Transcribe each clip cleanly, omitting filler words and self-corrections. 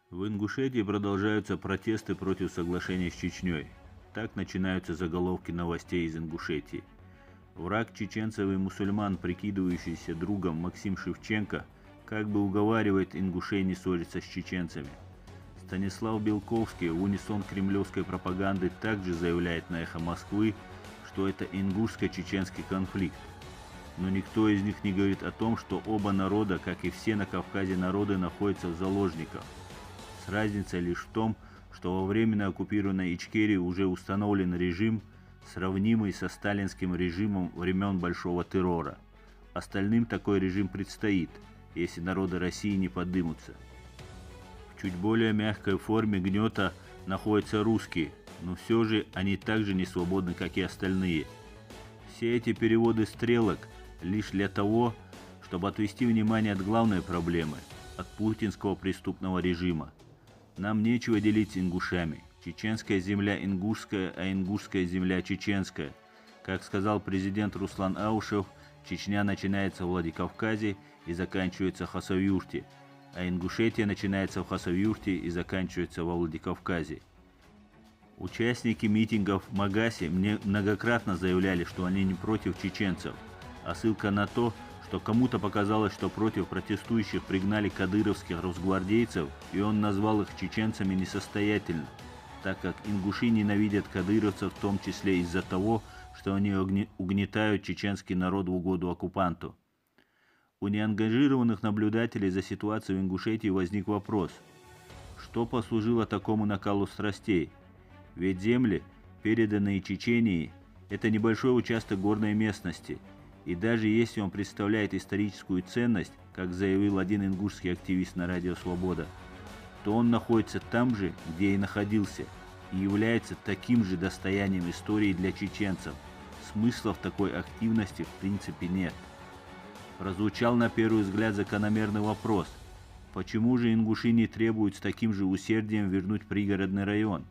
В Ингушетии продолжаются протесты против соглашения с Чечней. Так начинаются заголовки новостей из Ингушетии. Враг чеченцев и мусульман, прикидывающийся другом Максим Шевченко, как бы уговаривает ингушей не ссориться с чеченцами. Станислав Белковский в унисон кремлевской пропаганды также заявляет на «Эхо Москвы», что это ингушско-чеченский конфликт. Но никто из них не говорит о том, что оба народа, как и все на Кавказе народы, находятся в заложниках. С разницей лишь в том, что во временно оккупированной Ичкерии уже установлен режим, сравнимый со сталинским режимом времен Большого террора. Остальным такой режим предстоит, если народы России не подымутся. В чуть более мягкой форме гнета находятся русские, но все же они также не свободны, как и остальные. Все эти переводы стрелок лишь для того, чтобы отвести внимание от главной проблемы, от путинского преступного режима. Нам нечего делить с ингушами. Чеченская земля ингушская, а ингушская земля чеченская. Как сказал президент Руслан Аушев, Чечня начинается в Владикавказе и заканчивается в Хасавюрте, а Ингушетия начинается в Хасавюрте и заканчивается во Владикавказе. Участники митингов в Магасе мне многократно заявляли, что они не против чеченцев, а ссылка на то, что кому-то показалось, что против протестующих пригнали кадыровских росгвардейцев, и он назвал их чеченцами несостоятельно, так как ингуши ненавидят кадыровцев в том числе из-за того, что они угнетают чеченский народ в угоду оккупанту. У неангажированных наблюдателей за ситуацией в Ингушетии возник вопрос, что послужило такому накалу страстей? Ведь земли, переданные Чечении, это небольшой участок горной местности, и даже если он представляет историческую ценность, как заявил один ингушский активист на радио «Свобода», то он находится там же, где и находился, и является таким же достоянием истории для чеченцев. Смысла в такой активности в принципе нет. Прозвучал на первый взгляд закономерный вопрос, почему же ингуши не требуют с таким же усердием вернуть пригородный район?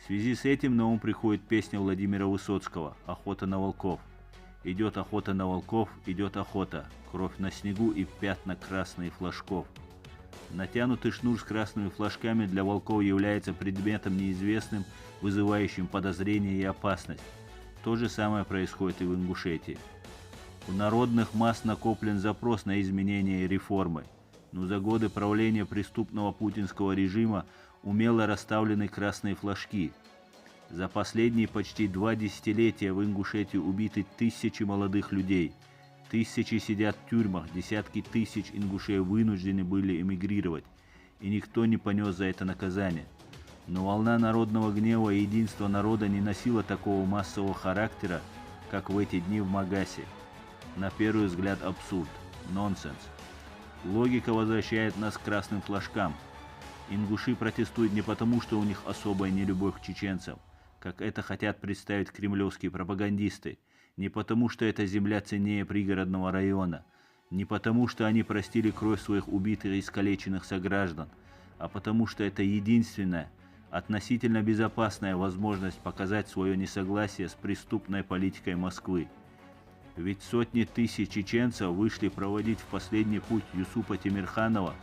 В связи с этим на ум приходит песня Владимира Высоцкого «Охота на волков». Идет охота на волков, идет охота, кровь на снегу и пятна красных флажков. Натянутый шнур с красными флажками для волков является предметом неизвестным, вызывающим подозрение и опасность. То же самое происходит и в Ингушетии. У народных масс накоплен запрос на изменения и реформы, но за годы правления преступного путинского режима умело расставлены красные флажки. За последние почти 2 десятилетия в Ингушетии убиты тысячи молодых людей. Тысячи сидят в тюрьмах, десятки тысяч ингушей вынуждены были эмигрировать, и никто не понес за это наказание. Но волна народного гнева и единства народа не носила такого массового характера, как в эти дни в Магасе. На первый взгляд абсурд, нонсенс. Логика возвращает нас к красным флажкам. Ингуши протестуют не потому, что у них особая нелюбовь к чеченцам, как это хотят представить кремлевские пропагандисты, не потому, что эта земля ценнее пригородного района, не потому, что они простили кровь своих убитых и искалеченных сограждан, а потому, что это единственная, относительно безопасная возможность показать свое несогласие с преступной политикой Москвы. Ведь сотни тысяч чеченцев вышли проводить в последний путь Юсупа Темирханова,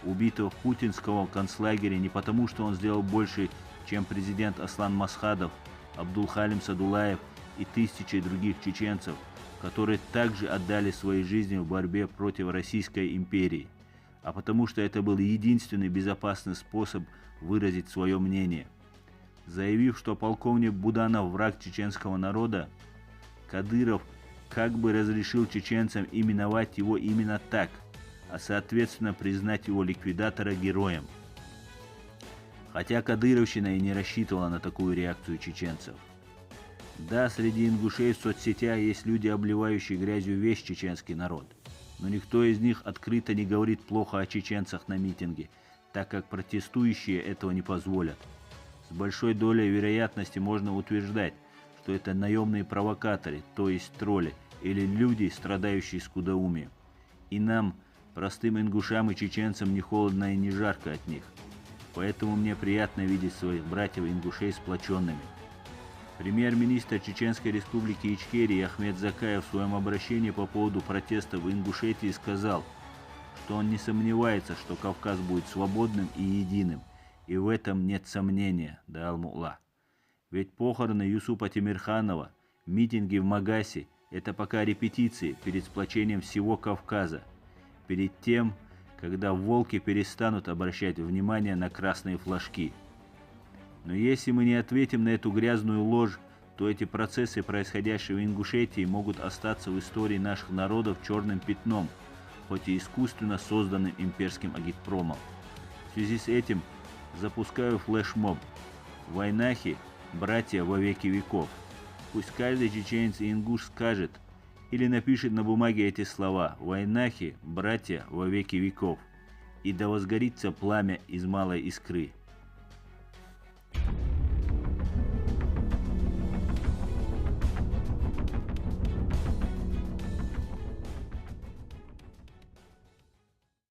убитого в путинском концлагере, не потому, что он сделал больше, чем президент Аслан Масхадов, Абдулхалим Садулаев и тысячи других чеченцев, которые также отдали свои жизни в борьбе против Российской империи, а потому что это был единственный безопасный способ выразить свое мнение. Заявив, что полковник Буданов враг чеченского народа, Кадыров как бы разрешил чеченцам именовать его именно так, а соответственно признать его ликвидатора героем. Хотя кадыровщина и не рассчитывала на такую реакцию чеченцев. Да, среди ингушей в соцсетях есть люди, обливающие грязью весь чеченский народ, но никто из них открыто не говорит плохо о чеченцах на митинге, так как протестующие этого не позволят. С большой долей вероятности можно утверждать, что это наемные провокаторы, то есть тролли, или люди, страдающие скудоумием. И нам, простым ингушам и чеченцам, не холодно и не жарко от них. поэтому мне приятно видеть своих братьев-ингушей сплоченными. Премьер-министр Чеченской республики Ичкерия Ахмед Закаев в своем обращении по поводу протеста в Ингушетии сказал, что он не сомневается, что Кавказ будет свободным и единым, и в этом нет сомнения, да Ал-Му'ла. Ведь похороны Юсупа Темирханова, митинги в Магасе – это пока репетиции перед сплочением всего Кавказа, перед тем, когда волки перестанут обращать внимание на красные флажки. Но если мы не ответим на эту грязную ложь, то эти процессы, происходящие в Ингушетии, могут остаться в истории наших народов черным пятном, хоть и искусственно созданным имперским агитпромом. В связи с этим запускаю флешмоб. Вайнахи – братья во веки веков. Пусть каждый чеченец и ингуш скажет или напишет на бумаге эти слова: «Вайнахи – братья во веки веков», и да возгорится пламя из малой искры.